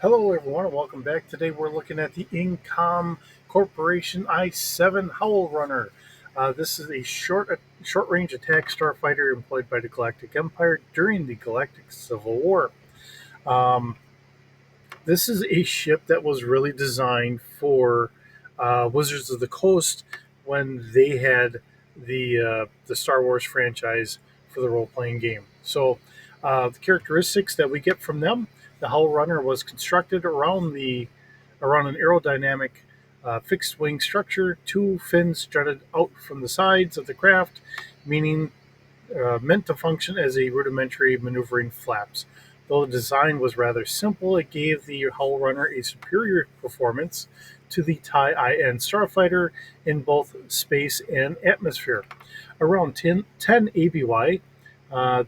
Hello, everyone, and welcome back. Today, we're looking at the Incom Corporation I-7 Howlrunner. This is a short-range attack starfighter employed by the Galactic Empire during the Galactic Civil War. Um, this is a ship that was really designed for Wizards of the Coast when they had the Star Wars franchise for the role-playing game. So, the characteristics that we get from them: the Hull Runner was constructed around an aerodynamic fixed wing structure. Two fins jutted out from the sides of the craft, meaning meant to function as a rudimentary maneuvering flaps. Though the design was rather simple, it gave the Hull Runner a superior performance to the TIE IN starfighter in both space and atmosphere. Around 10 ABY,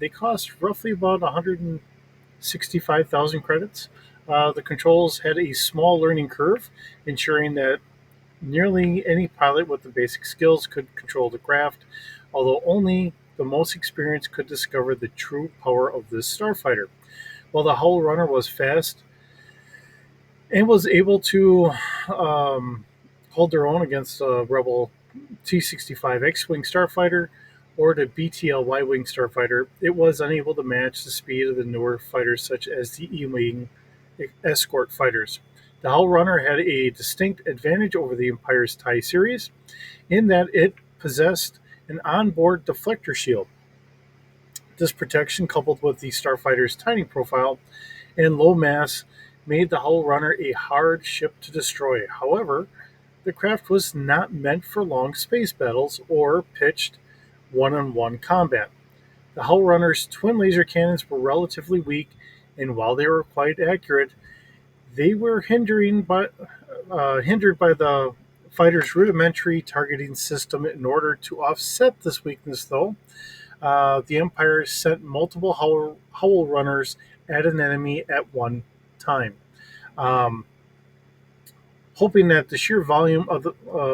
they cost roughly about 165,000 credits. The controls had a small learning curve, ensuring that nearly any pilot with the basic skills could control the craft, although only the most experienced could discover the true power of this starfighter. While the Hull Runner was fast and was able to um, hold their own against a Rebel T-65 X-wing starfighter or the BTL Y-wing starfighter, it was unable to match the speed of the newer fighters such as the E-wing escort fighters. The Hull Runner had a distinct advantage over the Empire's TIE series in that it possessed an onboard deflector shield. This protection, coupled with the starfighter's tiny profile and low mass, made the Hull Runner a hard ship to destroy. However, the craft was not meant for long space battles or pitched one-on-one combat. The Hull Runner's twin laser cannons were relatively weak, and while they were quite accurate, they were hindered by the fighter's rudimentary targeting system. In order to offset this weakness, though, the Empire sent multiple Howl Runners at an enemy at one time. Um, Hoping that the sheer volume of the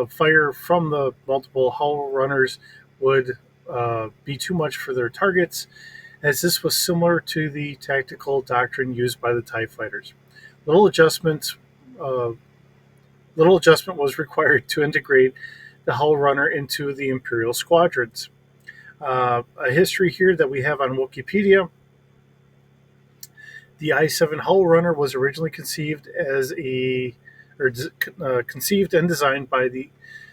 fire from the multiple Howl Runners would be too much for their targets, as this was similar to the tactical doctrine used by the TIE fighters. Little adjustments, uh, little adjustment was required to integrate the Hull Runner into the Imperial squadrons. A history here that we have on Wikipedia: the I-7 Hull Runner was originally conceived and designed by the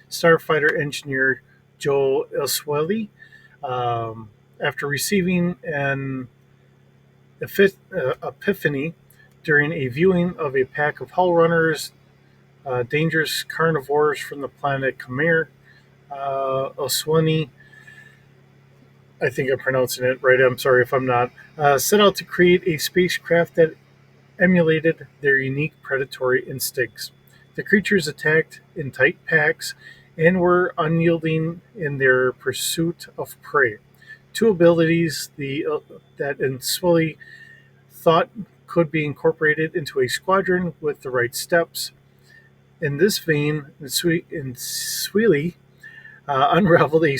starfighter engineer Joe Ilswelly. After receiving an epiphany during a viewing of a pack of Hull Runners, dangerous carnivores from the planet Khmer, Oswani, I think I'm pronouncing it right, I'm sorry if I'm not, set out to create a spacecraft that emulated their unique predatory instincts. The creatures attacked in tight packs and were unyielding in their pursuit of prey. Two abilities that Inswilly thought could be incorporated into a squadron with the right steps. In this vein, Inswili unveiled a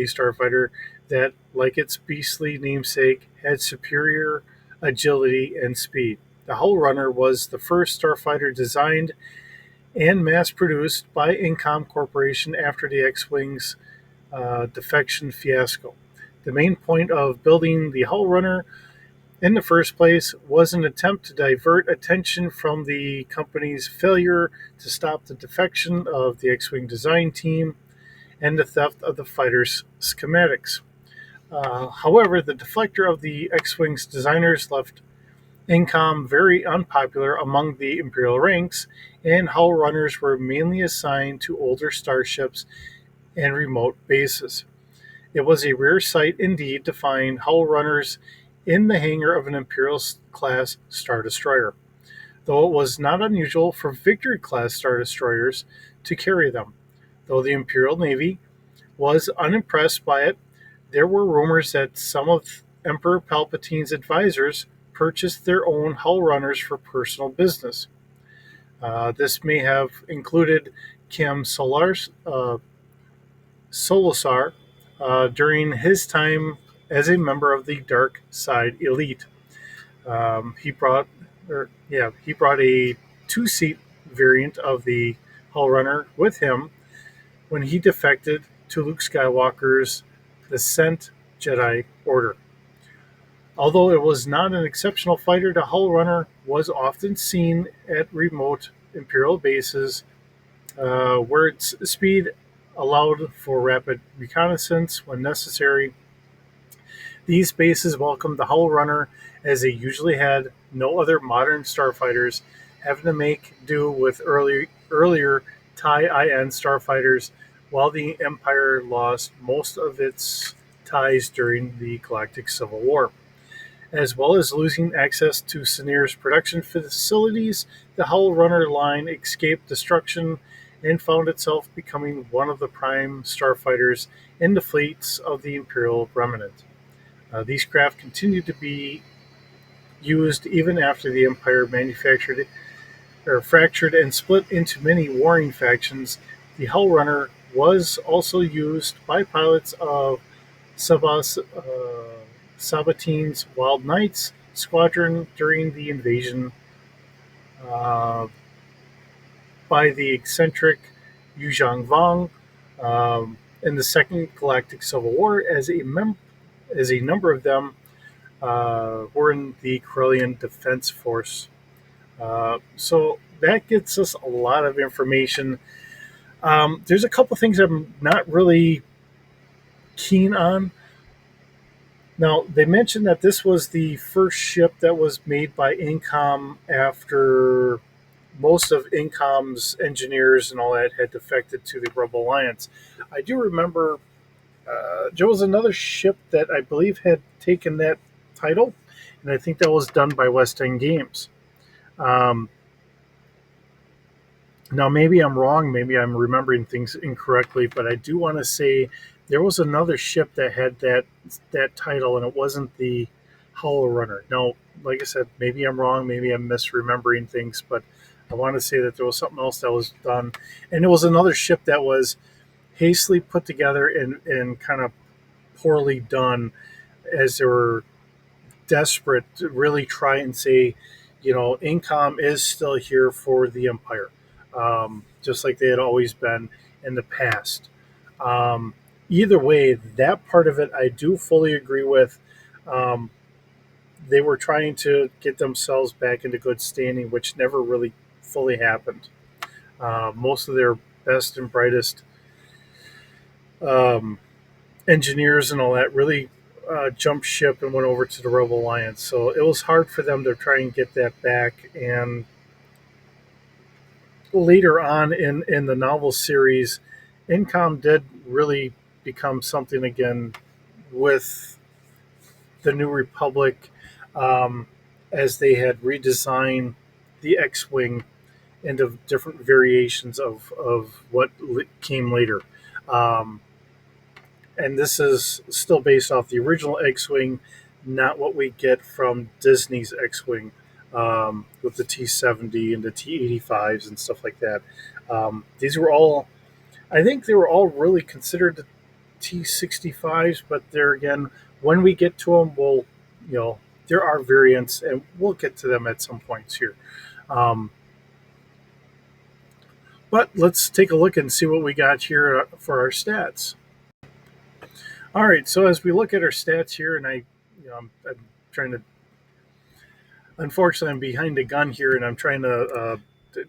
starfighter that, like its beastly namesake, had superior agility and speed. The Hull Runner was the first starfighter designed and mass-produced by Incom Corporation after the X-Wing's defection fiasco. The main point of building the Hull Runner in the first place was an attempt to divert attention from the company's failure to stop the defection of the X-Wing design team and the theft of the fighter's schematics. However, the deflector of the X-Wing's designers left Incom very unpopular among the Imperial ranks, and Hull Runners were mainly assigned to older starships and remote bases. It was a rare sight indeed to find Hull Runners in the hangar of an Imperial class Star Destroyer, though it was not unusual for Victory class Star Destroyers to carry them. Though the Imperial Navy was unimpressed by it, there were rumors that some of Emperor Palpatine's advisors purchased their own Hull Runners for personal business. This may have included Cam Solusar during his time as a member of the Dark Side Elite. He brought or yeah, he brought a two-seat variant of the Howlrunner with him when he defected to Luke Skywalker's Descent Jedi Order. Although it was not an exceptional fighter, the Howlrunner was often seen at remote Imperial bases where its speed allowed for rapid reconnaissance when necessary. These bases welcomed the Howlrunner as they usually had no other modern starfighters, having to make do with earlier TIE IN starfighters, while the Empire lost most of its ties during the Galactic Civil War. As well as losing access to Sneer's production facilities, the Howlrunner line escaped destruction and found itself becoming one of the prime starfighters in the fleets of the Imperial Remnant. These craft continued to be used even after the Empire manufactured or fractured and split into many warring factions. The Hellrunner was also used by pilots of Sabatine's Wild Knights squadron during the invasion uh, by the eccentric Yuzhang Vong in the Second Galactic Civil War, as a number of them were in the Corellian Defense Force. So that gets us a lot of information. There's a couple things I'm not really keen on. Now, they mentioned that this was the first ship that was made by Incom after most of Incom's engineers and all that had defected to the Rebel Alliance. I do remember there was another ship that I believe had taken that title, and I think that was done by West End Games. Um, Now, maybe I'm wrong. Maybe I'm remembering things incorrectly, but I do want to say there was another ship that had that title, and it wasn't the Howlrunner. Now, like I said, maybe I'm wrong. Maybe I'm misremembering things, but I want to say that there was something else that was done, and it was another ship that was hastily put together and kind of poorly done, as they were desperate to really try and say, Incom is still here for the Empire, just like they had always been in the past. Um, Either way, that part of it I do fully agree with. Um, they were trying to get themselves back into good standing, which never really fully happened. Most of their best and brightest um, engineers and all that really jumped ship and went over to the Rebel Alliance. So it was hard for them to try and get that back. And later on in the novel series, Incom did really become something again with the New Republic, um, as they had redesigned the X Wing into different variations of what came later. Um, and this is still based off the original X-wing, not what we get from Disney's X-wing with the T-70 and the T-85s and stuff like that. These were all, I think, they were all really considered the T-65s, but there again, when we get to them, we'll, you know, there are variants, and we'll get to them at some points here. Um, but let's take a look and see what we got here for our stats. All right, so as we look at our stats here, and I'm trying to, unfortunately, I'm behind the gun here, and I'm trying to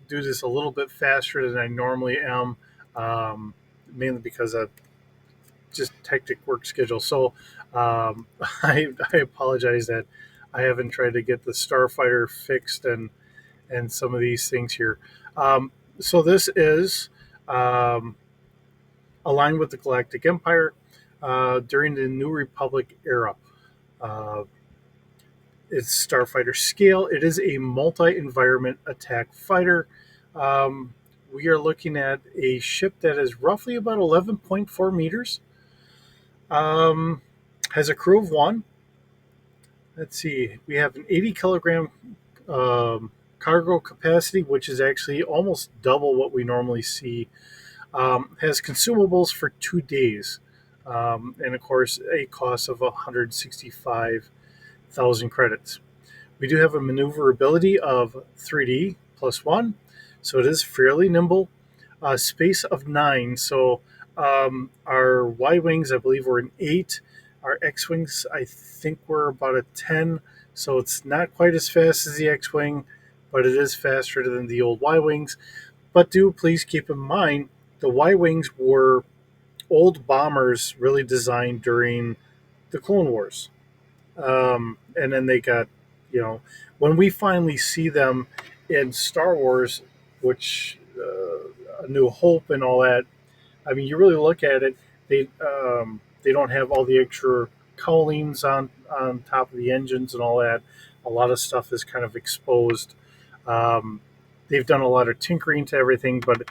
do this a little bit faster than I normally am, um, mainly because of just hectic work schedule. So I apologize that I haven't tried to get the Starfighter fixed and some of these things here. So this is um, aligned with the Galactic Empire during the New Republic era. Uh, its starfighter scale. It is a multi-environment attack fighter. Um, we are looking at a ship that is roughly about 11.4 meters. Um, has a crew of one. Let's see. We have an 80 kilogram cargo capacity, which is actually almost double what we normally see. Has consumables for 2 days. And of course, a cost of 165,000 credits. We do have a maneuverability of 3D plus 1, so it is fairly nimble. Space of 9, so our Y wings, I believe, were an 8. Our X wings, I think, were about a 10, so it's not quite as fast as the X wing, but it is faster than the old Y wings. But do please keep in mind the Y wings were old bombers really designed during the Clone Wars. And then they got, you know, when we finally see them in Star Wars, which A New Hope and all that, I mean, you really look at it, they don't have all the extra cowlings on top of the engines and all that. A lot of stuff is kind of exposed. Um, they've done a lot of tinkering to everything, but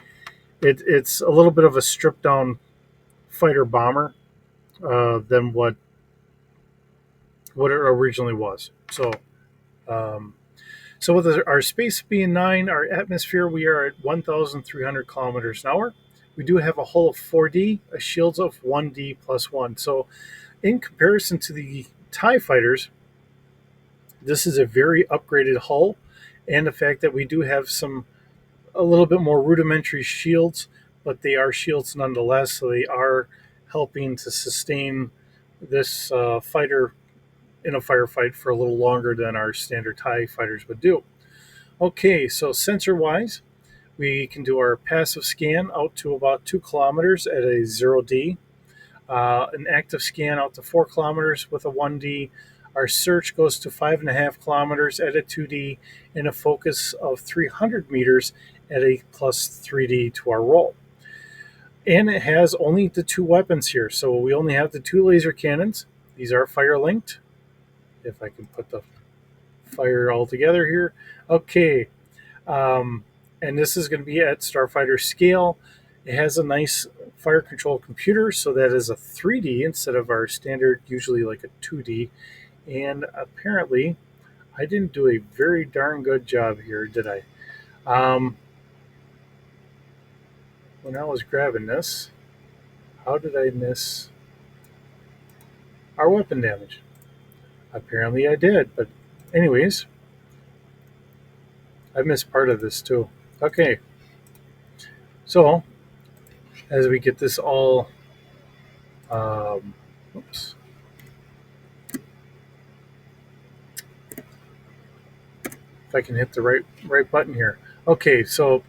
it's a little bit of a stripped down fighter bomber than what it originally was. Um, so with our space being 9, our atmosphere, we are at 1,300 kilometers an hour. We do have a hull of 4D, a shields of 1D plus 1. So in comparison to the TIE fighters, this is a very upgraded hull, and the fact that we do have a little bit more rudimentary shields, but they are shields nonetheless, so they are helping to sustain this fighter in a firefight for a little longer than our standard TIE fighters would do. Okay, so sensor wise, we can do our passive scan out to about 2 kilometers at a 0D, an active scan out to 4 kilometers with a 1D. Our search goes to 5.5 kilometers at a 2D, and a focus of 300 meters at a plus 3D to our roll. And it has only the 2 weapons here, so we only have the 2 laser cannons. These are fire linked. If I can put the fire all together here. Okay, and this is going to be at Starfighter scale. It has a nice fire control computer, so that is a 3D instead of our standard, usually like a 2D. And apparently, I didn't do a very darn good job here, did I? When I was grabbing this, how did I miss our weapon damage? Apparently, I did, but anyways, I missed part of this too. Okay, so as we get this all, oops, if I can hit the right button here. Okay, so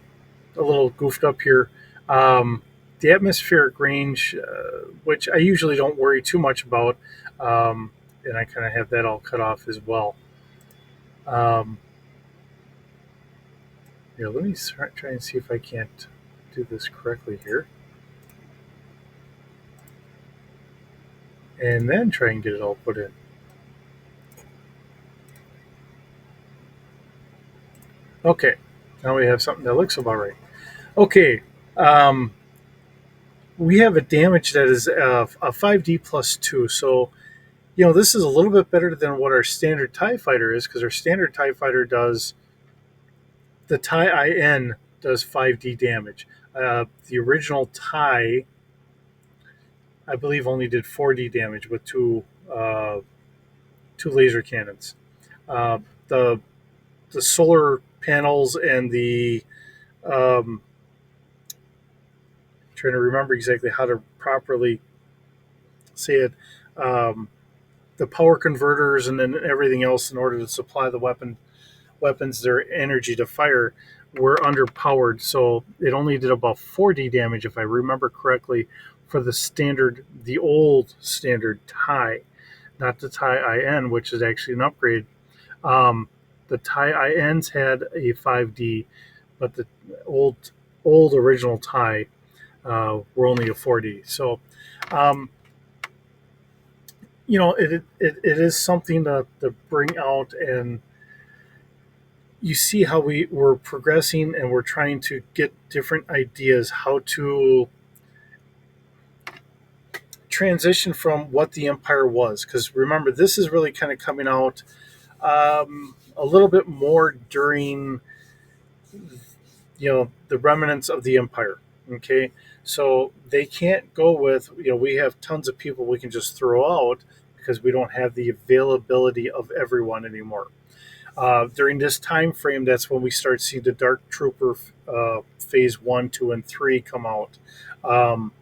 a little goofed up here. Um, the atmospheric range, which I usually don't worry too much about, and I kind of have that all cut off as well. Um, Here, let me try and see if I can't do this correctly here, and then try and get it all put in. Okay, now we have something that looks about right. Okay, um, we have a damage that is a 5D plus 2. So, this is a little bit better than what our standard TIE fighter is, because our standard TIE fighter does, the TIE IN does 5D damage. The original TIE, I believe, only did 4D damage with two laser cannons. Uh, the the solar panels and the trying to remember exactly how to properly say it. Um, the power converters and then everything else in order to supply the weapons their energy to fire were underpowered, so it only did about 4D damage, if I remember correctly, for the old standard TIE, not the TIE IN, which is actually an upgrade. Um, the TIE INs had a 5D, but the old original TIE were only a 4D. So, um, it is something to bring out, and you see how we're progressing and we're trying to get different ideas how to transition from what the empire was, because remember, this is really kind of coming out a little bit more during the remnants of the empire. Okay, so they can't go with, we have tons of people we can just throw out because we don't have the availability of everyone anymore. During this time frame, that's when we start seeing the Dark Trooper phase 1, 2, and 3 come out. Um,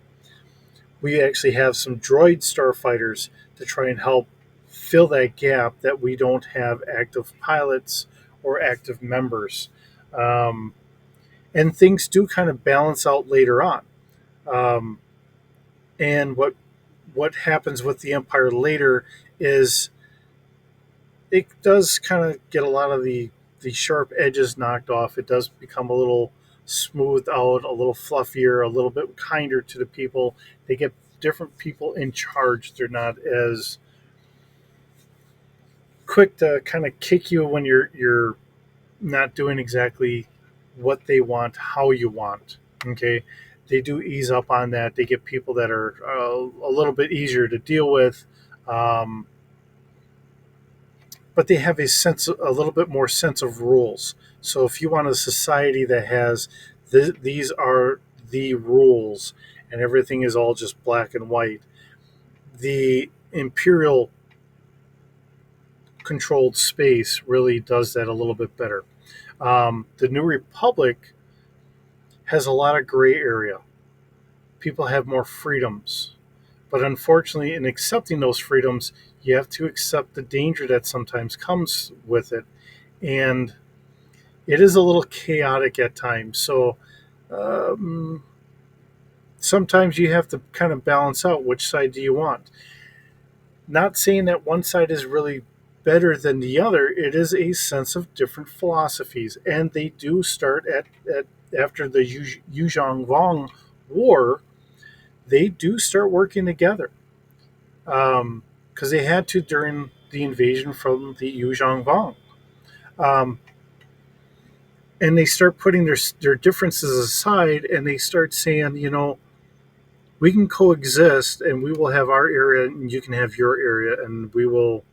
we actually have some droid starfighters to try and help fill that gap that we don't have active pilots or active members. Um, and things do kind of balance out later on. Um, and what happens with the Empire later is it does kind of get a lot of the sharp edges knocked off. It does become a little smoothed out, a little fluffier, a little bit kinder to the people. They get different people in charge. They're not as quick to kind of kick you when you're not doing exactly what they want, how you want. Okay, they do ease up on that. They get people that are a little bit easier to deal with. Um, but they have a little bit more sense of rules. So if you want a society that has these are the rules and everything is all just black and white, the imperial controlled space really does that a little bit better. The New Republic has a lot of gray area. People have more freedoms. But unfortunately, in accepting those freedoms, you have to accept the danger that sometimes comes with it. And it is a little chaotic at times. So um, sometimes you have to kind of balance out which side do you want. Not saying that one side is really better than the other. It is a sense of different philosophies, and they do start at after the Yuzhong Vong War. They do start working together because they had to during the invasion from the Yuzhong Vong. Um, and they start putting their differences aside and they start saying, we can coexist and we will have our area and you can have your area and we will,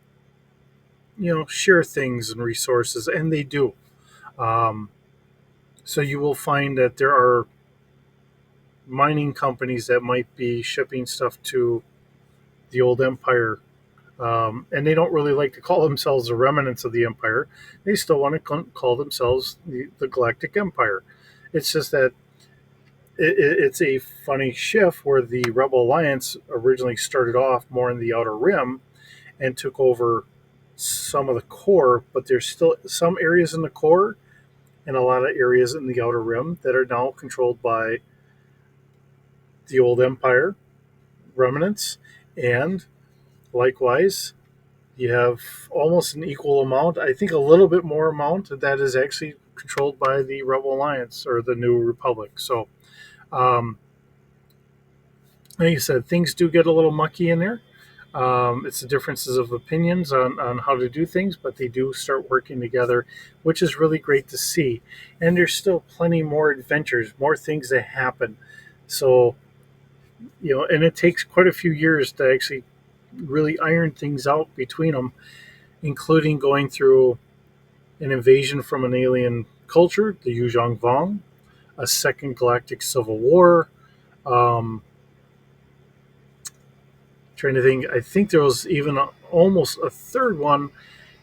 share things and resources. And they do. Um, so you will find that there are mining companies that might be shipping stuff to the old empire. And they don't really like to call themselves the remnants of the empire. They still want to call themselves the Galactic Empire. It's just that it's a funny shift where the Rebel Alliance originally started off more in the Outer Rim and took over some of the core, but there's still some areas in the core and a lot of areas in the Outer Rim that are now controlled by the old Empire remnants. And likewise, you have almost an equal amount, I think a little bit more amount that is actually controlled by the Rebel Alliance or the New Republic. So, um, like you said, things do get a little mucky in there. It's the differences of opinions on how to do things, but they do start working together, which is really great to see. And there's still plenty more adventures, more things that happen. So, and it takes quite a few years to actually really iron things out between them, including going through an invasion from an alien culture, the Yuzhong Vong, a second galactic civil war. Um, Trying to think, I think there was even almost a third one,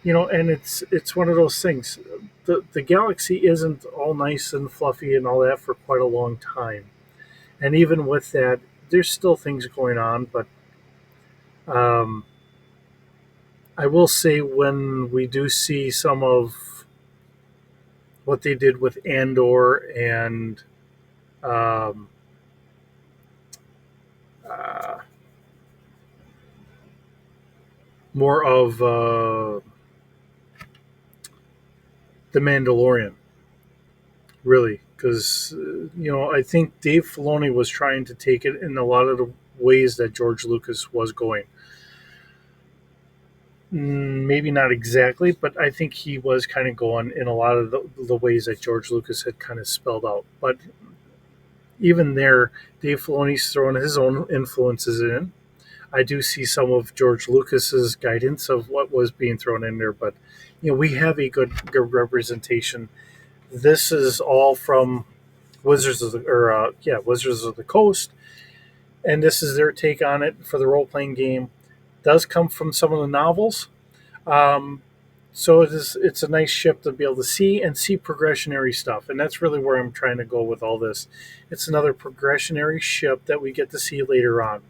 and it's one of those things. The galaxy isn't all nice and fluffy and all that for quite a long time, and even with that, there's still things going on. But um, I will say when we do see some of what they did with Andor and um, uh, more of the Mandalorian, really, because I think Dave Filoni was trying to take it in a lot of the ways that George Lucas was going. Maybe not exactly, but I think he was kind of going in a lot of the ways that George Lucas had kind of spelled out. But even there, Dave Filoni's throwing his own influences in. I do see some of George Lucas's guidance of what was being thrown in there, but we have a good representation. This is all from Wizards of the Coast, and this is their take on it for the role playing game. Does come from some of the novels. Um, So it's a nice ship to be able to see and see progressionary stuff, and that's really where I'm trying to go with all this. It's another progressionary ship that we get to see later on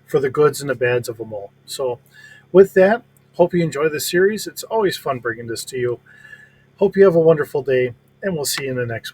for the goods and the bads of them all. So, with that, hope you enjoy this series. It's always fun bringing this to you. Hope you have a wonderful day, and we'll see you in the next one.